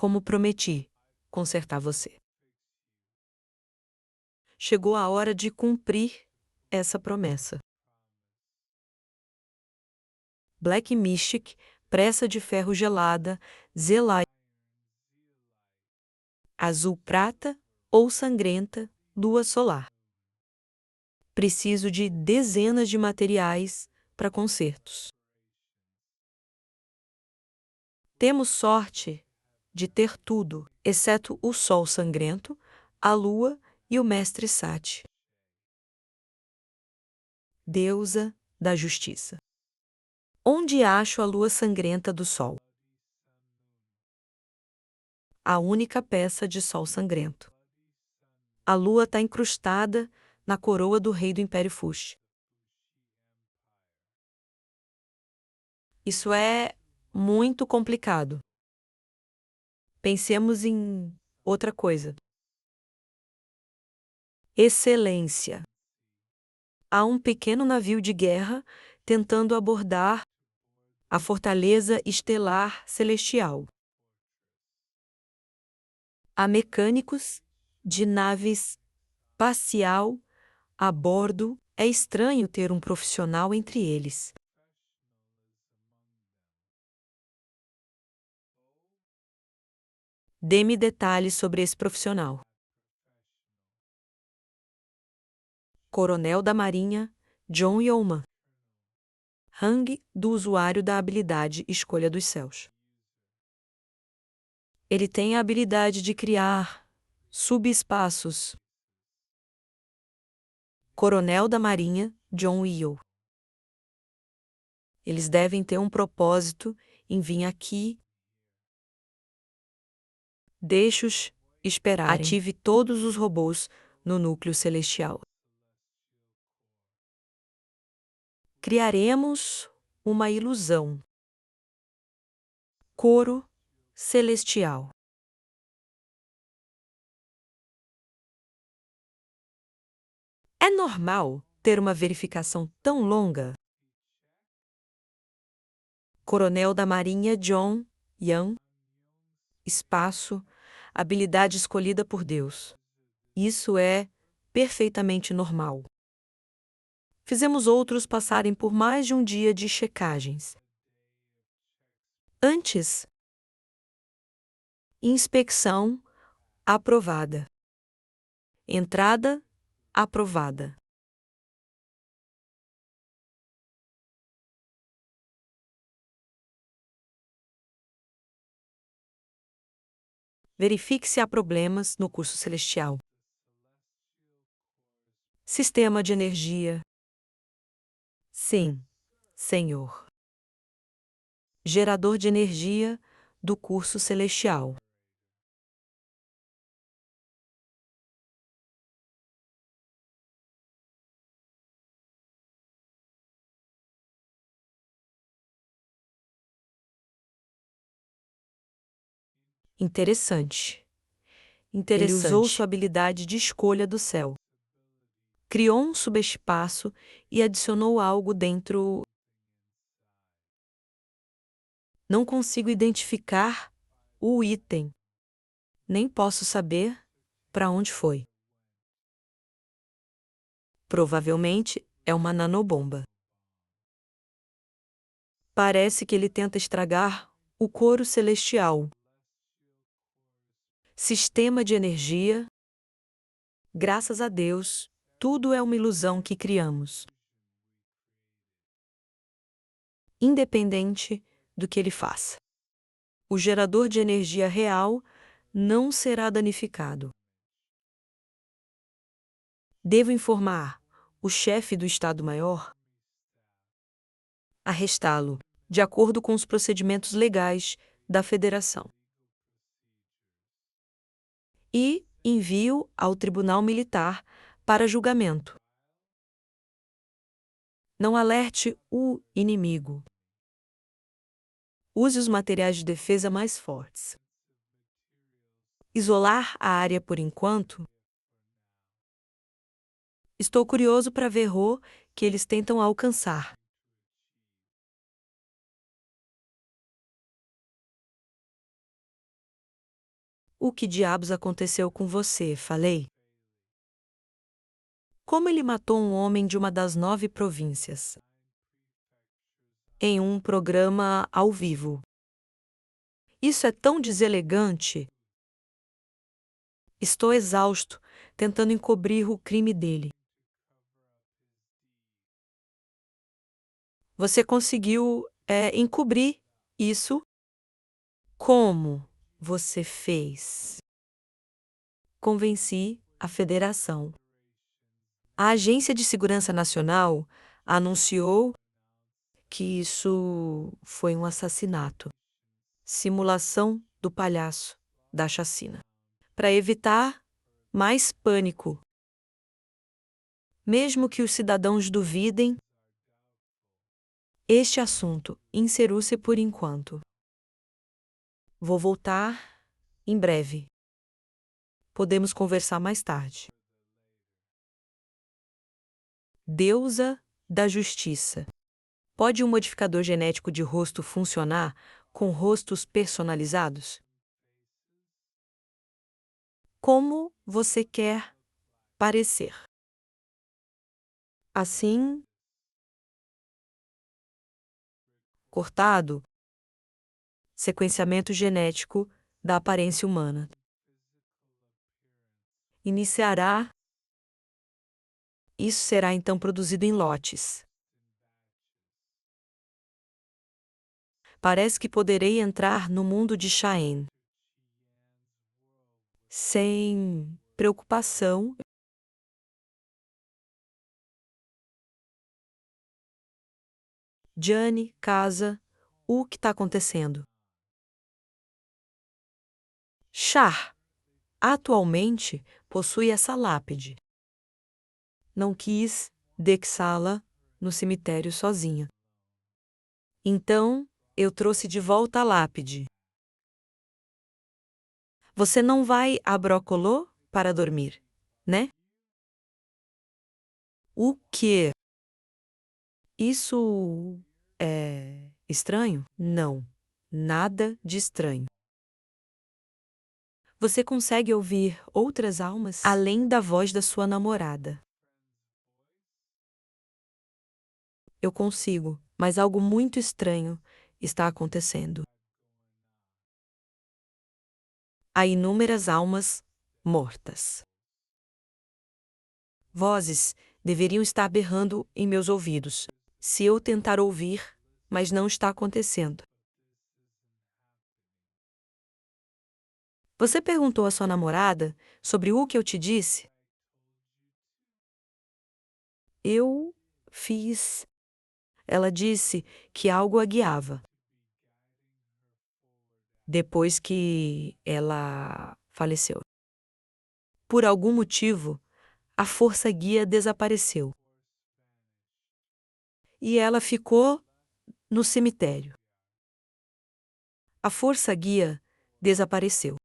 como prometi, consertar você. Chegou a hora de cumprir essa promessa. Black Mystic, pressa de ferro gelada, Zelai. Azul prata ou sangrenta, lua solar. Preciso de dezenas de materiais para concertos. Temos sorte de ter tudo, exceto o sol sangrento, a lua e o mestre Sati. Deusa da justiça. Onde acho a lua sangrenta do sol? A única peça de sol sangrento. A lua está incrustada na coroa do rei do Império Fuxi. Isso é muito complicado. Pensemos em outra coisa. Excelência. Há um pequeno navio de guerra tentando abordar a fortaleza estelar celestial. Há mecânicos de naves espacial a bordo. É estranho ter um profissional entre eles. Dê-me detalhes sobre esse profissional. Coronel da Marinha, John Yeoman. Rang do usuário da habilidade Escolha dos Céus. Ele tem a habilidade de criar subespaços. Coronel da Marinha, John Yeo. Eles devem ter um propósito em vir aqui. Deixe-os esperarem. Ative todos os robôs no núcleo celestial. Criaremos uma ilusão. Coro celestial. É normal ter uma verificação tão longa? Coronel da Marinha John Yan. Espaço, habilidade escolhida por Deus. Isso é perfeitamente normal. Fizemos outros passarem por mais de um dia de checagens. Antes, inspeção aprovada. Entrada aprovada. Verifique se há problemas no curso celestial. Sistema de energia. Sim, Senhor. Gerador de energia do curso celestial. Interessante. Ele usou sua habilidade de escolha do céu. Criou um subespaço e adicionou algo dentro. Não consigo identificar o item. Nem posso saber para onde foi. Provavelmente é uma nanobomba. Parece que ele tenta estragar o coro celestial. Sistema de energia. Graças a Deus, tudo é uma ilusão que criamos. Independente do que ele faça. O gerador de energia real não será danificado. Devo informar o chefe do Estado-Maior? Arrestá-lo, de acordo com os procedimentos legais da Federação. E envio ao Tribunal Militar para julgamento. Não alerte o inimigo. Use os materiais de defesa mais fortes. Isolar a área por enquanto. Estou curioso para ver o que eles tentam alcançar. O que diabos aconteceu com você? Falei. Como ele matou um homem de uma das 9 províncias? Em um programa ao vivo. Isso é tão deselegante. Estou exausto, tentando encobrir o crime dele. Você conseguiu, encobrir isso? Como você fez? Convenci a federação. A Agência de Segurança Nacional anunciou que isso foi um assassinato. Simulação do palhaço da chacina. Para evitar mais pânico. Mesmo que os cidadãos duvidem, este assunto inseriu-se por enquanto. Vou voltar em breve. Podemos conversar mais tarde. Deusa da Justiça. Pode um modificador genético de rosto funcionar com rostos personalizados? Como você quer parecer? Assim, cortado, sequenciamento genético da aparência humana. Iniciará. Isso será então produzido em lotes. Parece que poderei entrar no mundo de Cheyenne. Sem preocupação. Jane, casa, o que está acontecendo? Char, atualmente, possui essa lápide. Não quis deixá-la no cemitério sozinha. Então, eu trouxe de volta a lápide. Você não vai a Brocolô para dormir, né? O quê? Isso é estranho? Não, nada de estranho. Você consegue ouvir outras almas além da voz da sua namorada? Eu consigo, mas algo muito estranho está acontecendo. Há inúmeras almas mortas. Vozes deveriam estar berrando em meus ouvidos. Se eu tentar ouvir, mas não está acontecendo. Você perguntou à sua namorada sobre o que eu te disse? Eu fiz. Ela disse que algo a guiava. Depois que ela faleceu. Por algum motivo, a força guia desapareceu. E ela ficou no cemitério. A força guia desapareceu.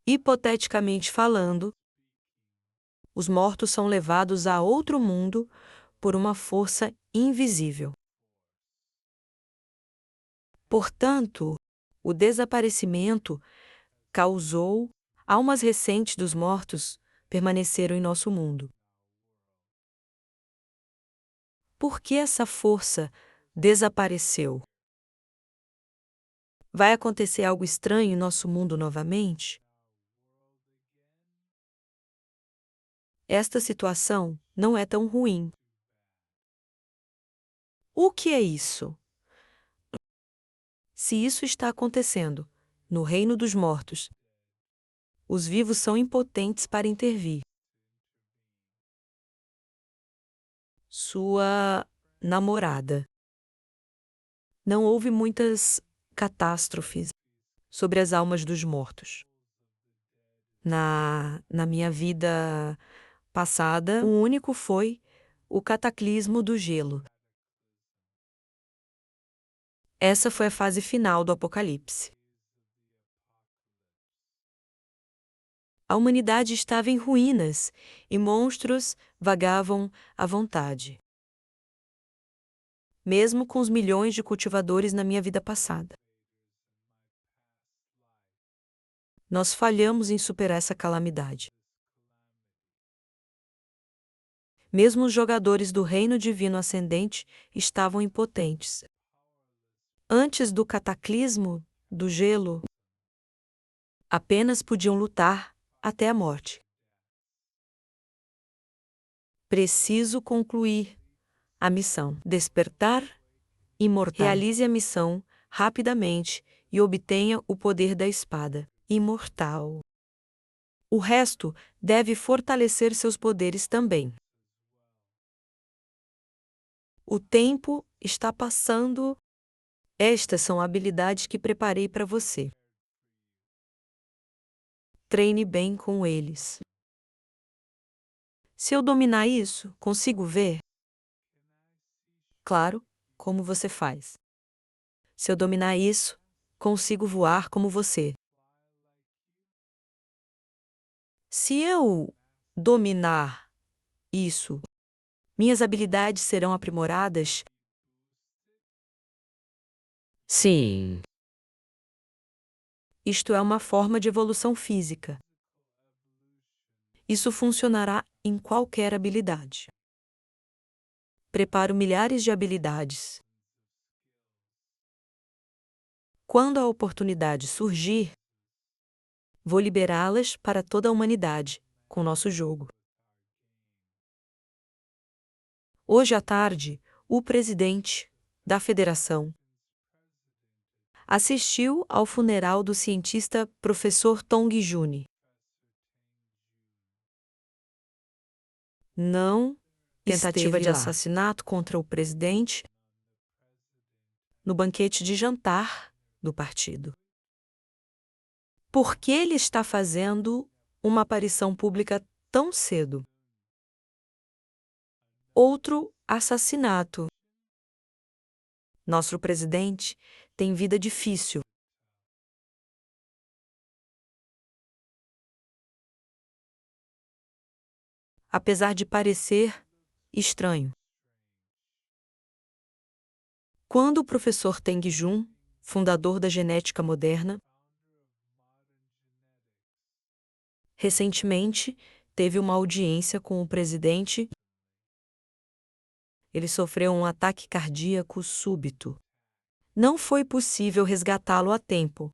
Hipoteticamente falando, os mortos são levados a outro mundo por uma força invisível. Portanto, o desaparecimento causou almas recentes dos mortos permaneceram em nosso mundo. Por que essa força desapareceu? Vai acontecer algo estranho em nosso mundo novamente? Esta situação não é tão ruim. O que é isso? Se isso está acontecendo no reino dos mortos, os vivos são impotentes para intervir. Sua namorada. Não houve muitas catástrofes sobre as almas dos mortos. Na minha vida passada, o único foi o cataclismo do gelo. Essa foi a fase final do Apocalipse. A humanidade estava em ruínas e monstros vagavam à vontade. Mesmo com os milhões de cultivadores na minha vida passada. Nós falhamos em superar essa calamidade. Mesmo os jogadores do reino divino ascendente estavam impotentes. Antes do cataclismo do gelo, apenas podiam lutar até a morte. Preciso concluir a missão. Despertar imortal. Realize a missão rapidamente e obtenha o poder da espada imortal. O resto deve fortalecer seus poderes também. O tempo está passando. Estas são habilidades que preparei para você. Treine bem com eles. Se eu dominar isso, consigo ver? Claro, como você faz. Se eu dominar isso, consigo voar como você. Se eu dominar isso, minhas habilidades serão aprimoradas? Sim. Isto é uma forma de evolução física. Isso funcionará em qualquer habilidade. Preparo milhares de habilidades. Quando a oportunidade surgir, vou liberá-las para toda a humanidade, com nosso jogo. Hoje à tarde, o presidente da federação assistiu ao funeral do cientista professor Tong Jun. Não tentativa de assassinato contra o presidente no banquete de jantar do partido. Por que ele está fazendo uma aparição pública tão cedo? Outro assassinato. Nosso presidente tem vida difícil. Apesar de parecer estranho. Quando o professor Teng Jun, fundador da genética moderna, recentemente teve uma audiência com o presidente, ele sofreu um ataque cardíaco súbito. Não foi possível resgatá-lo a tempo.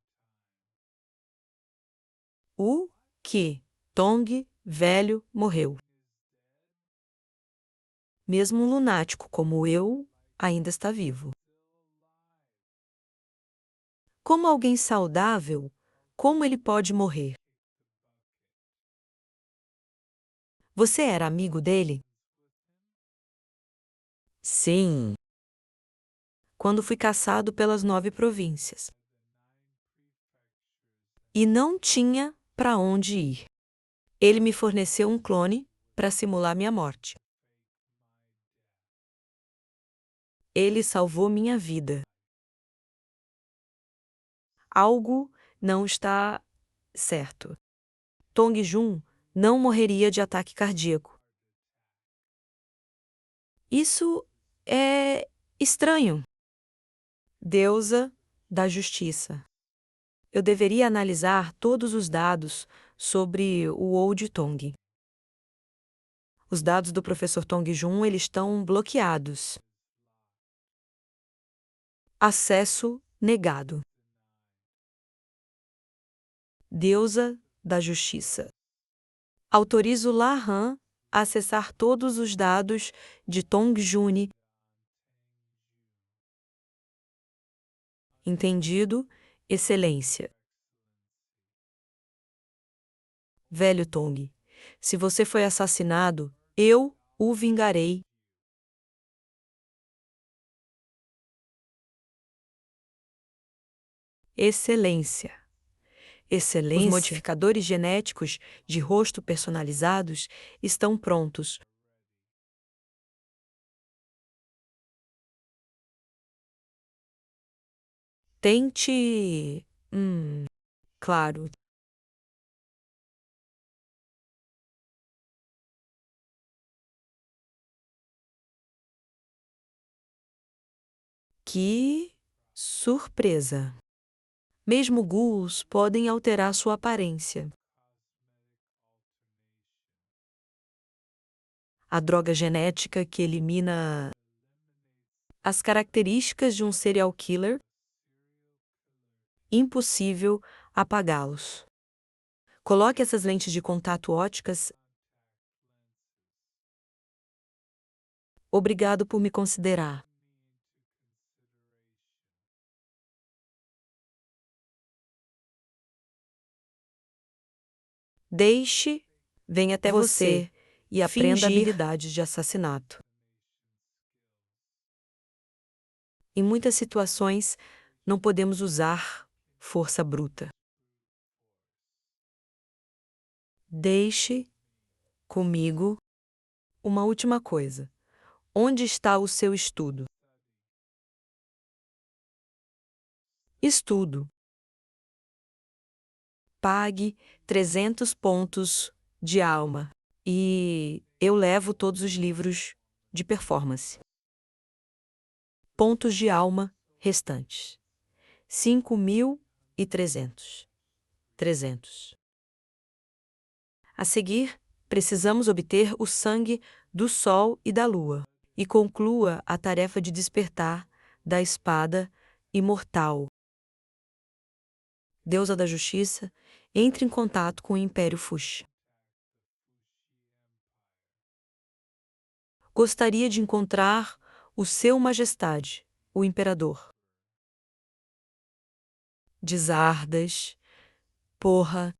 O que Tong, velho, morreu. Mesmo um lunático como eu ainda está vivo. Como alguém saudável, como ele pode morrer? Você era amigo dele? Sim. Quando fui caçado pelas 9 províncias. E não tinha para onde ir. Ele me forneceu um clone para simular minha morte. Ele salvou minha vida. Algo não está certo. Tong Jun não morreria de ataque cardíaco. Isso é estranho. Deusa da Justiça. Eu deveria analisar todos os dados sobre o Old Tong. Os dados do professor Tong Jun eles estão bloqueados. Acesso negado. Deusa da Justiça. Autorizo La Han a acessar todos os dados de Tong Jun. Entendido, Excelência. Velho Tong, se você foi assassinado, eu o vingarei. Excelência. Excelência. Os modificadores genéticos de rosto personalizados estão prontos. Tente. Claro. Que surpresa! Mesmo ghouls podem alterar sua aparência. A droga genética que elimina as características de um serial killer, impossível apagá-los. Coloque essas lentes de contato óticas. Obrigado por me considerar. Deixe, venha até você e aprenda habilidades de assassinato. Em muitas situações, não podemos usar força bruta. Deixe comigo uma última coisa. Onde está o seu estudo? Estudo. Pague 300 pontos de alma e eu levo todos os livros de performance. Pontos de alma restantes. 5.300. 300. A seguir, precisamos obter o sangue do Sol e da Lua e conclua a tarefa de despertar da espada imortal. Deusa da Justiça, entre em contato com o Império Fuxi. Gostaria de encontrar o Seu Majestade, o Imperador. Desardas, porra.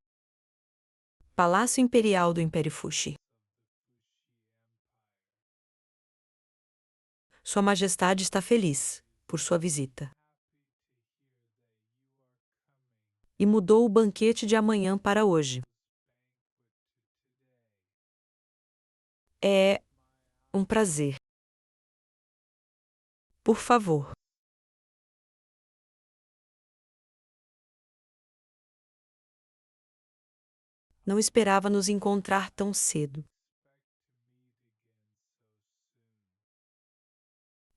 Palácio Imperial do Império Fuxi. Sua Majestade está feliz por sua visita. E mudou o banquete de amanhã para hoje. É um prazer. Por favor. Não esperava nos encontrar tão cedo.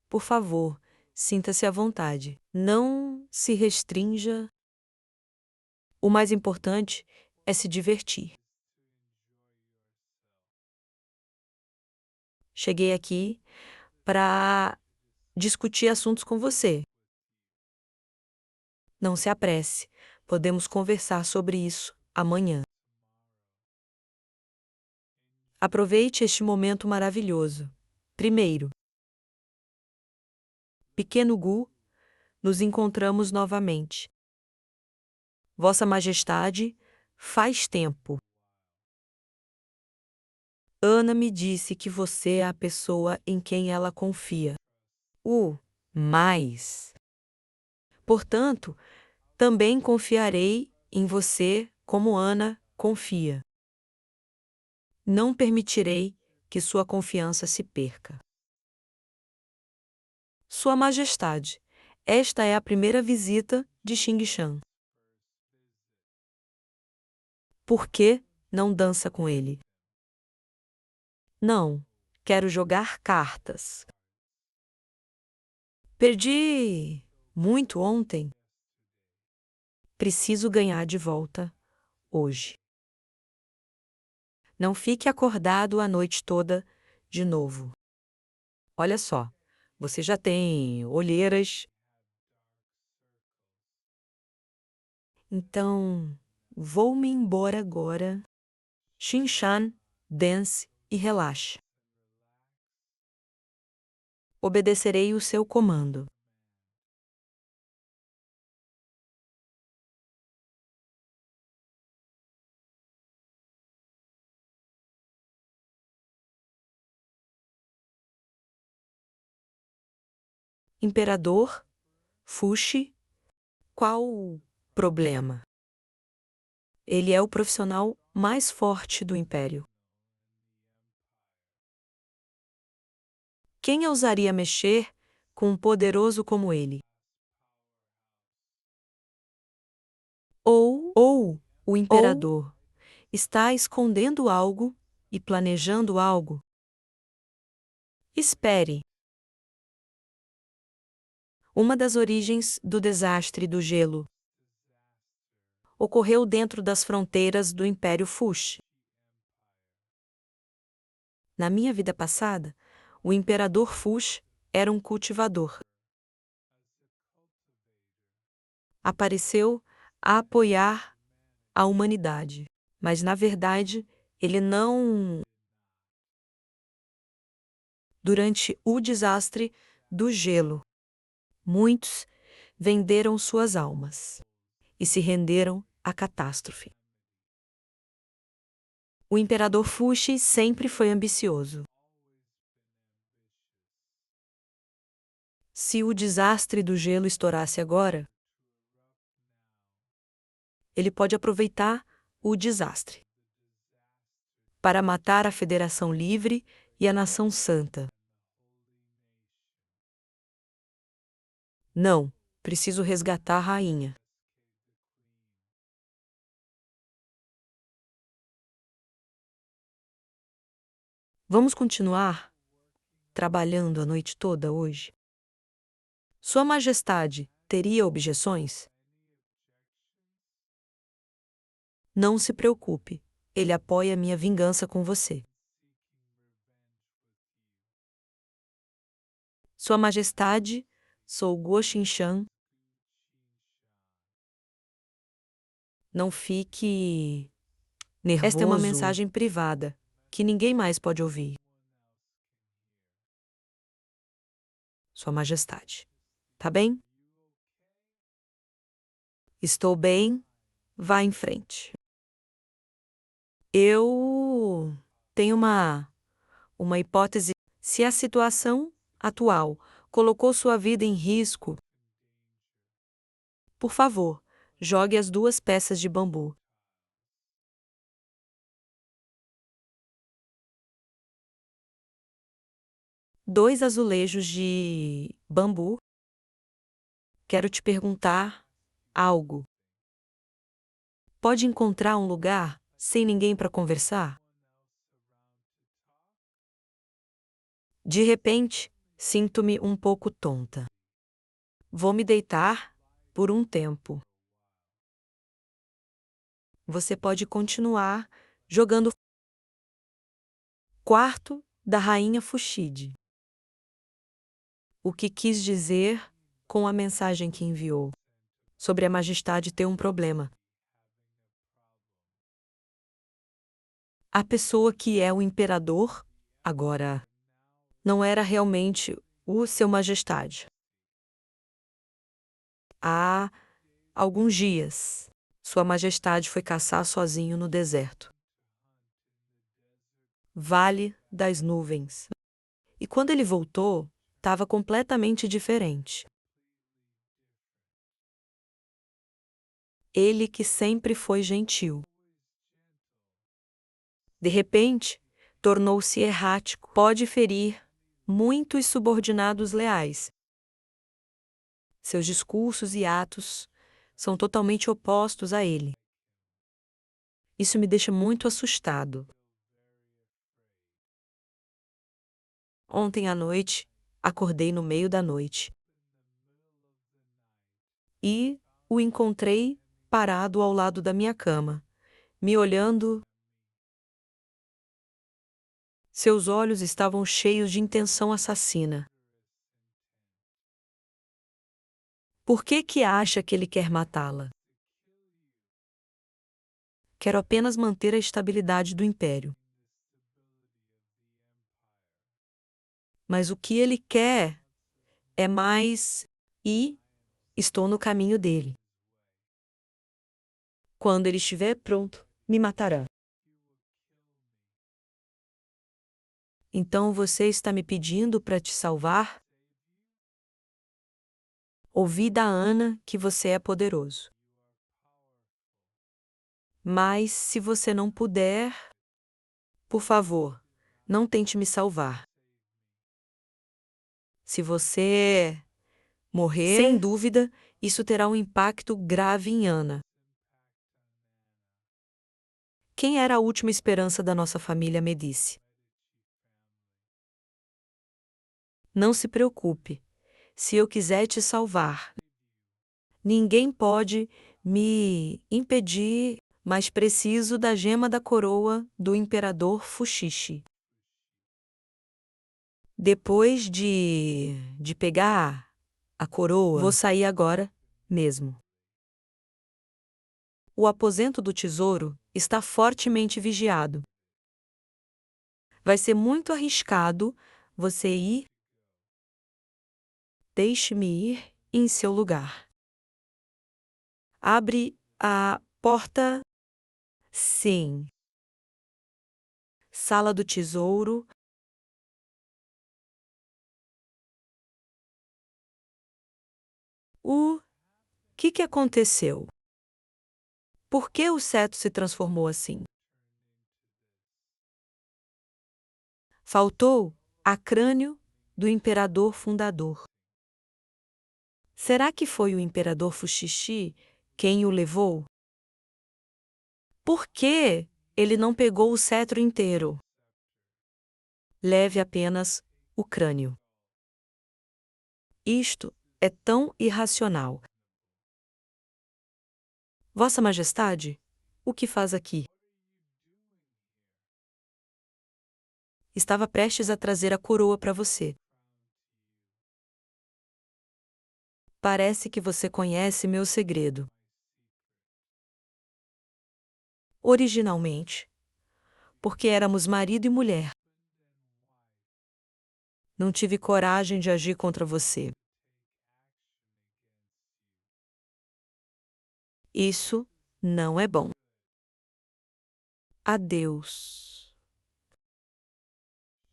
Por favor, sinta-se à vontade. Não se restrinja. O mais importante é se divertir. Cheguei aqui para discutir assuntos com você. Não se apresse. Podemos conversar sobre isso amanhã. Aproveite este momento maravilhoso. Primeiro, Pequeno Gu, nos encontramos novamente. Vossa Majestade, faz tempo. Ana me disse que você é a pessoa em quem ela confia. Mais. Portanto, também confiarei em você como Ana confia. Não permitirei que sua confiança se perca. Sua Majestade, esta é a primeira visita de Xing Shan. Por que não dança com ele? Não, quero jogar cartas. Perdi muito ontem. Preciso ganhar de volta hoje. Não fique acordado a noite toda de novo. Olha só, você já tem olheiras. Então, vou-me embora agora. Xing-Shan, dance e relaxe. Obedecerei o seu comando. Imperador, Fuxi, qual o problema? Ele é o profissional mais forte do Império. Quem ousaria mexer com um poderoso como ele? Ou o Imperador está escondendo algo e planejando algo? Espere. Uma das origens do desastre do gelo. ocorreu dentro das fronteiras do Império Fush. Na minha vida passada, o imperador Fush era um cultivador. Apareceu a apoiar a humanidade, mas na verdade ele não. Durante o desastre do gelo, muitos venderam suas almas e se renderam à catástrofe. O imperador Fuxi sempre foi ambicioso. Se o desastre do gelo estourasse agora, ele pode aproveitar o desastre para matar a Federação Livre e a Nação Santa. Não, preciso resgatar a rainha. Vamos continuar trabalhando a noite toda hoje? Sua Majestade teria objeções? Não se preocupe, ele apoia minha vingança com você. Sua Majestade, sou Guo Xinshan. Não fique nervoso. Esta é uma mensagem privada, que ninguém mais pode ouvir. Sua Majestade. Tá bem? Estou bem. Vá em frente. Eu tenho uma hipótese. Se a situação atual colocou sua vida em risco, por favor, jogue as 2 peças de bambu. Dois azulejos de bambu. Quero te perguntar algo. Pode encontrar um lugar sem ninguém para conversar? De repente, sinto-me um pouco tonta. Vou me deitar por um tempo. Você pode continuar jogando quarto da rainha Fushide. O que quis dizer com a mensagem que enviou sobre a majestade ter um problema. A pessoa que é o imperador, agora, não era realmente o seu majestade. Há alguns dias, sua majestade foi caçar sozinho no deserto. Vale das Nuvens. E quando ele voltou, estava completamente diferente. Ele que sempre foi gentil. De repente, tornou-se errático. Pode ferir muitos subordinados leais. Seus discursos e atos são totalmente opostos a ele. Isso me deixa muito assustado. Ontem à noite, acordei no meio da noite e o encontrei parado ao lado da minha cama, me olhando. Seus olhos estavam cheios de intenção assassina. Por que acha que ele quer matá-la? Quero apenas manter a estabilidade do império. Mas o que ele quer é mais, e estou no caminho dele. Quando ele estiver pronto, me matará. Então você está me pedindo para te salvar? Ouvi da Ana que você é poderoso. Mas se você não puder, por favor, não tente me salvar. Se você morrer, sem dúvida, isso terá um impacto grave em Ana. Quem era a última esperança da nossa família Medici? Não se preocupe. Se eu quiser te salvar, ninguém pode Me impedi, mas preciso da gema da coroa do imperador Fuxishi. Depois de pegar a coroa, vou sair agora mesmo. O aposento do tesouro está fortemente vigiado. Vai ser muito arriscado você ir. Deixe-me ir em seu lugar. Abre a porta. Sim. Sala do tesouro. O que aconteceu? Por que o cetro se transformou assim? Faltou a crânio do imperador fundador. Será que foi o imperador Fuxishi quem o levou? Por que ele não pegou o cetro inteiro? Leve apenas o crânio. Isto é tão irracional. Vossa Majestade, o que faz aqui? Estava prestes a trazer a coroa para você. Parece que você conhece meu segredo. Originalmente, porque éramos marido e mulher, não tive coragem de agir contra você. Isso não é bom. Adeus.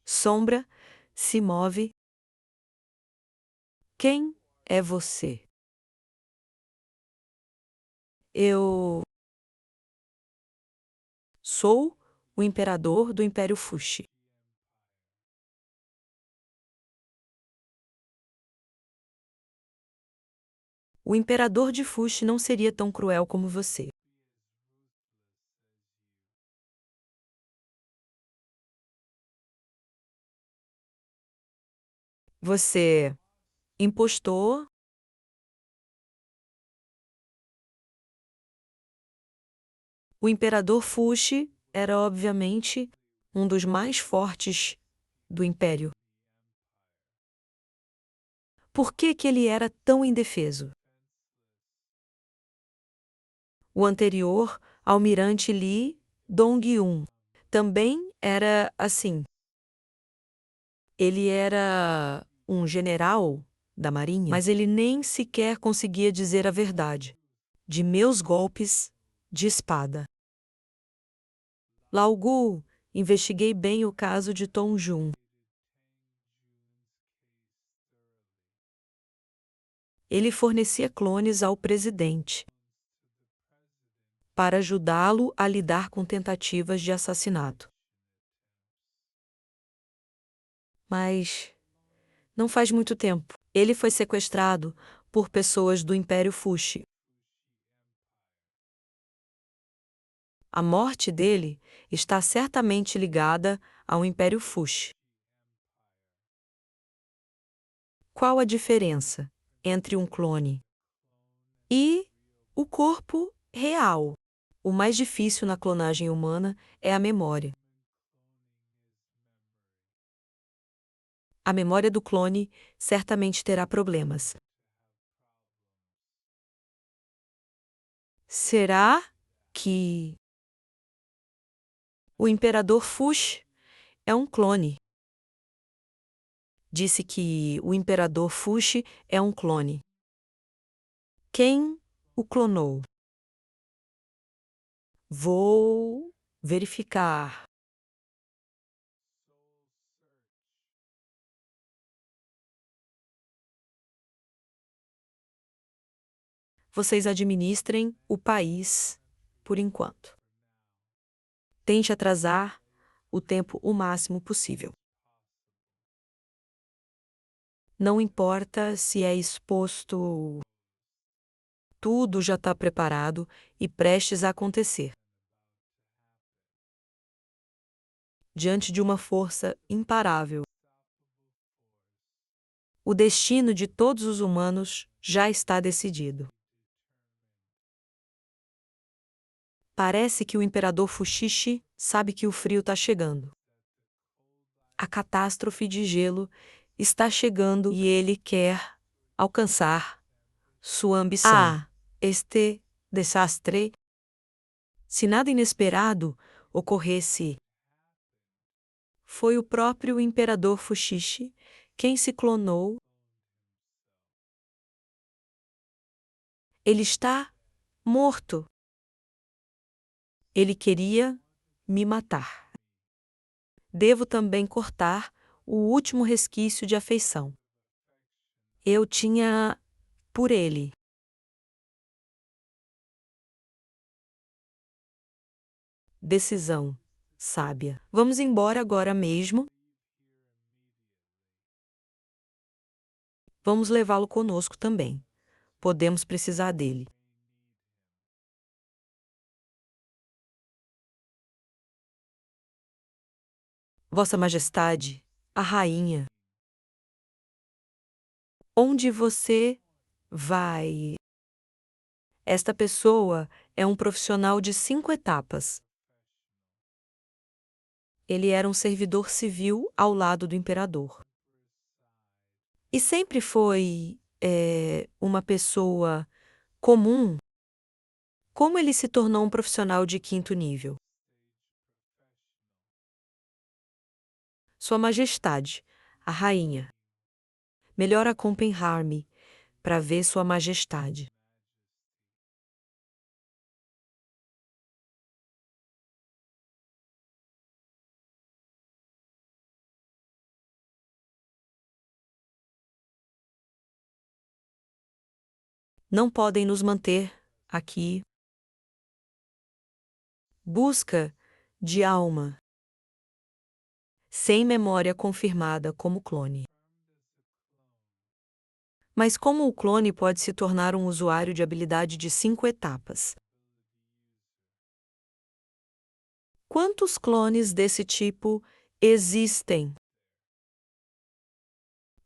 Sombra se move. Quem é você? Eu sou o imperador do Império Fuxi. O imperador de Fuxi não seria tão cruel como você. Você impostor. O imperador Fuxi era, obviamente, um dos mais fortes do império. Por que ele era tão indefeso? O anterior, almirante Li Dong-yun, também era assim. Ele era um general da marinha, mas ele nem sequer conseguia dizer a verdade. De meus golpes de espada. Lao Gu, investiguei bem o caso de Tong Jun. Ele fornecia clones ao presidente para ajudá-lo a lidar com tentativas de assassinato. Mas não faz muito tempo. Ele foi sequestrado por pessoas do Império Fuxi. A morte dele está certamente ligada ao Império Fuxi. Qual a diferença entre um clone e o corpo real? O mais difícil na clonagem humana é a memória. A memória do clone certamente terá problemas. Será que o imperador Fuxi é um clone? Disse que o imperador Fuxi é um clone. Quem o clonou? Vou verificar. Vocês administrem o país por enquanto. Tente atrasar o tempo o máximo possível. Não importa se é exposto. Tudo já está preparado e prestes a acontecer. Diante de uma força imparável. O destino de todos os humanos já está decidido. Parece que o imperador Fuxishi sabe que o frio está chegando. A catástrofe de gelo está chegando e ele quer alcançar sua ambição. Este desastre, se nada inesperado ocorresse, foi o próprio imperador Fuxishi quem se clonou. Ele está morto. Ele queria me matar. Devo também cortar o último resquício de afeição. Eu tinha por ele. Decisão sábia. Vamos embora agora mesmo? Vamos levá-lo conosco também. Podemos precisar dele. Vossa Majestade, a rainha. Onde você vai? Esta pessoa é um profissional de 5 etapas. Ele era um servidor civil ao lado do imperador. E sempre foi, uma pessoa comum. Como ele se tornou um profissional de 5º nível? Sua Majestade, a rainha. Melhor acompanhar-me para ver Sua Majestade. Não podem nos manter aqui. Busca de alma. Sem memória confirmada como clone. Mas como o clone pode se tornar um usuário de habilidade de 5 etapas? Quantos clones desse tipo existem?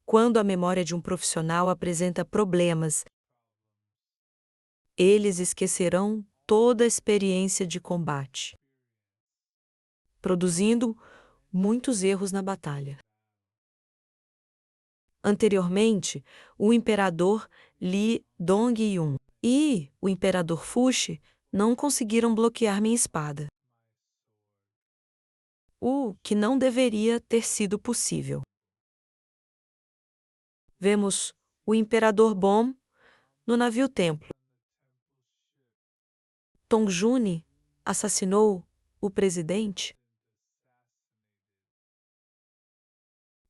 Quando a memória de um profissional apresenta problemas, eles esquecerão toda a experiência de combate, produzindo muitos erros na batalha. Anteriormente, o imperador Li Dongyun e o imperador Fuxi não conseguiram bloquear minha espada. O que não deveria ter sido possível. Vemos o imperador Bom no navio templo. Tongjuni assassinou o presidente?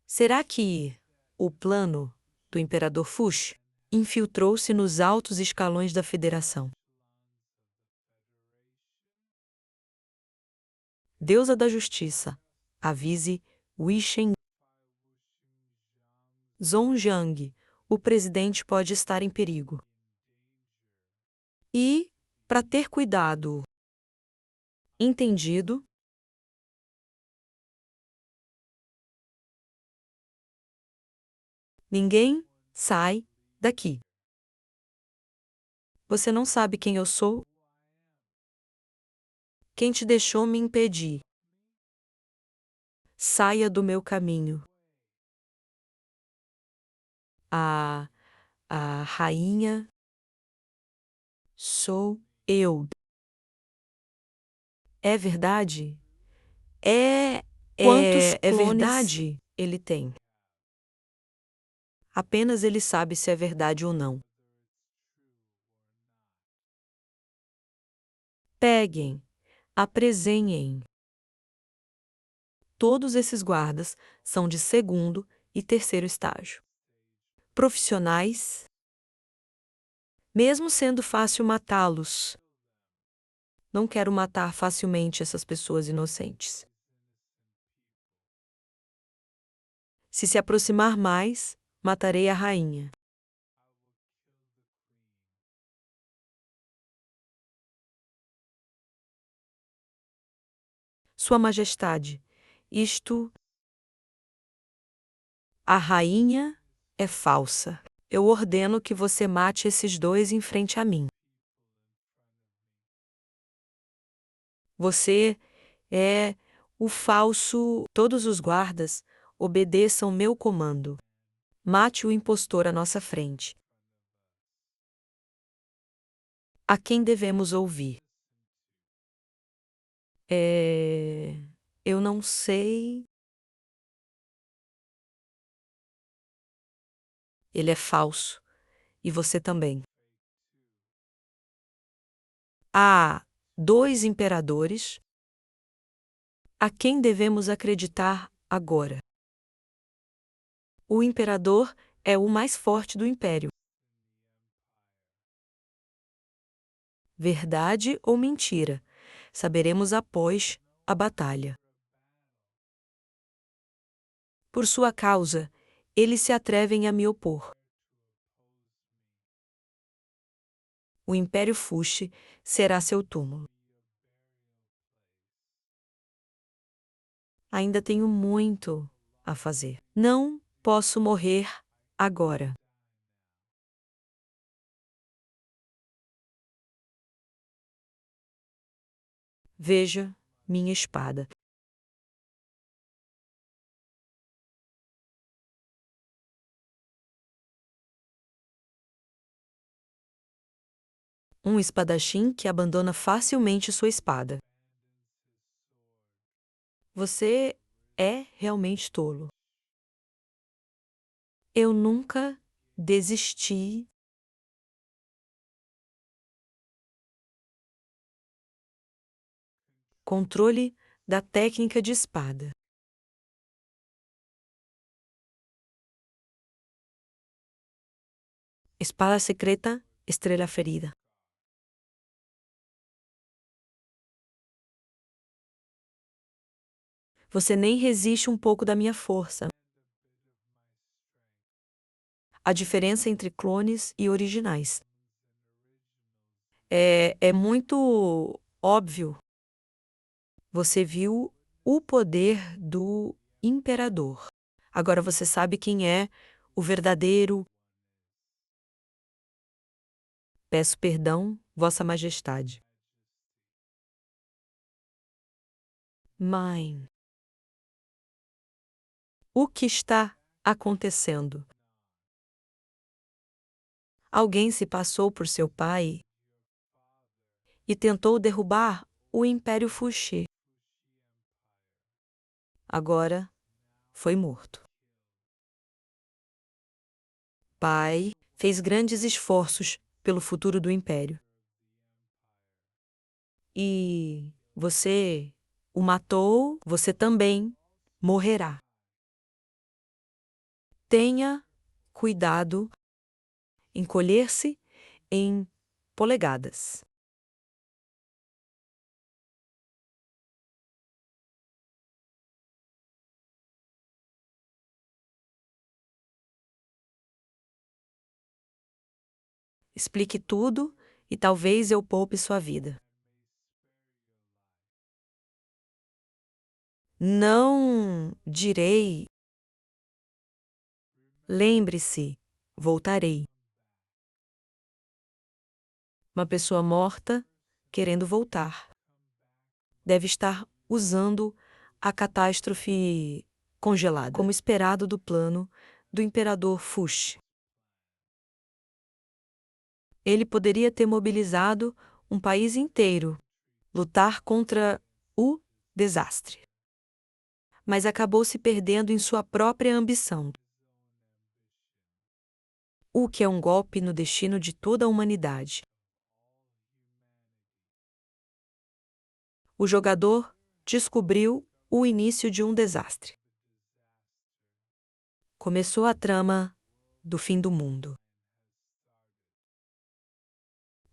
Será que o plano do imperador Fuxi infiltrou-se nos altos escalões da Federação? Deusa da Justiça, avise Wei Shen. Zhongjiang, o presidente pode estar em perigo. E, para ter cuidado. Entendido? Ninguém sai daqui. Você não sabe quem eu sou? Quem te deixou me impedir? Saia do meu caminho. A rainha sou eu. É verdade? Quantos clones verdade ele tem? Apenas ele sabe se é verdade ou não. Peguem, apresentem. Todos esses guardas são de 2º e 3º estágio. Profissionais. Mesmo sendo fácil matá-los, não quero matar facilmente essas pessoas inocentes. Se aproximar mais, matarei a rainha. Sua Majestade, a rainha é falsa. Eu ordeno que você mate esses 2 em frente a mim. Você é o falso. Todos os guardas obedeçam meu comando. Mate o impostor à nossa frente. A quem devemos ouvir? Eu não sei. Ele é falso. E você também. Há dois imperadores. A quem devemos acreditar agora? O imperador é o mais forte do império. Verdade ou mentira? Saberemos após a batalha. Por sua causa, eles se atrevem a me opor. O Império Fuxi será seu túmulo. Ainda tenho muito a fazer. Não posso morrer agora. Veja minha espada. Um espadachim que abandona facilmente sua espada. Você é realmente tolo. Eu nunca desisti. Controle da técnica de espada. Espada secreta, estrela ferida. Você nem resiste um pouco da minha força. A diferença entre clones e originais. É muito óbvio. Você viu o poder do imperador. Agora você sabe quem é o verdadeiro. Peço perdão, Vossa Majestade. Mãe. O que está acontecendo? Alguém se passou por seu pai e tentou derrubar o Império Fuxi. Agora foi morto. Pai fez grandes esforços pelo futuro do Império. E você o matou, você também morrerá. Tenha cuidado em colher-se em polegadas. Explique tudo e talvez eu poupe sua vida. Não direi. Lembre-se, voltarei. Uma pessoa morta querendo voltar. Deve estar usando a catástrofe congelada, como esperado do plano do imperador Fuxi. Ele poderia ter mobilizado um país inteiro, lutar contra o desastre. Mas acabou se perdendo em sua própria ambição. O que é um golpe no destino de toda a humanidade. O jogador descobriu o início de um desastre. Começou a trama do fim do mundo.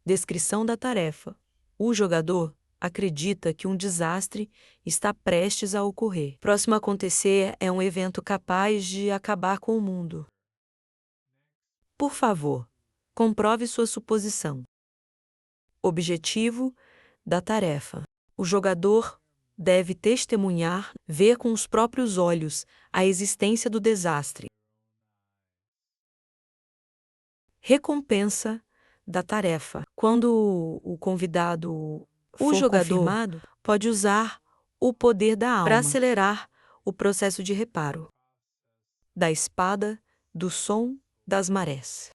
Descrição da tarefa. O jogador acredita que um desastre está prestes a ocorrer. Próximo a acontecer é um evento capaz de acabar com o mundo. Por favor, comprove sua suposição. Objetivo da tarefa. O jogador deve testemunhar, ver com os próprios olhos a existência do desastre. Recompensa da tarefa. Quando o convidado O jogador pode usar o poder da alma para acelerar o processo de reparo da espada do som das marés.